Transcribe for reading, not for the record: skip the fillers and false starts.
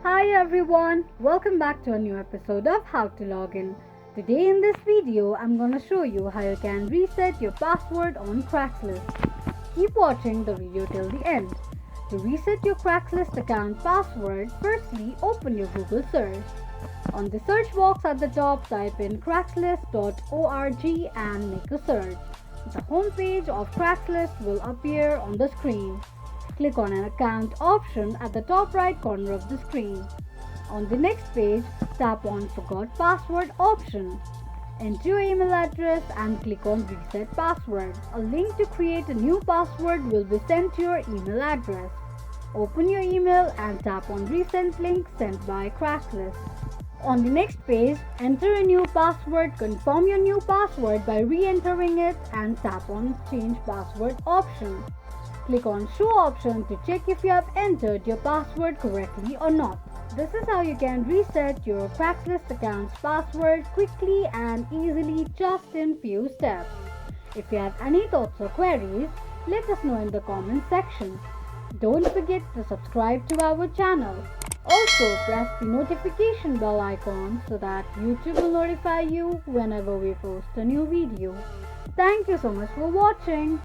Hi everyone, welcome back to a new episode of How to Login. Today in this video, I'm gonna show you how you can reset your password on Craigslist. Keep watching the video till the end. To reset your Craigslist account password, firstly open your Google search. On the search box at the top, type in craigslist.org and make a search. The homepage of Craigslist will appear on the screen. Click on an account option at the top right corner of the screen. On the next page, tap on Forgot Password option. Enter your email address and click on Reset Password. A link to create a new password will be sent to your email address. Open your email and tap on Resend link sent by Craigslist. On the next page, enter a new password. Confirm your new password by re-entering it and tap on Change Password option. Click on Show option to check if you have entered your password correctly or not. This is how you can reset your Craigslist account's password quickly and easily just in few steps. If you have any thoughts or queries, let us know in the comment section. Don't forget to subscribe to our channel. Also, press the notification bell icon so that YouTube will notify you whenever we post a new video. Thank you so much for watching.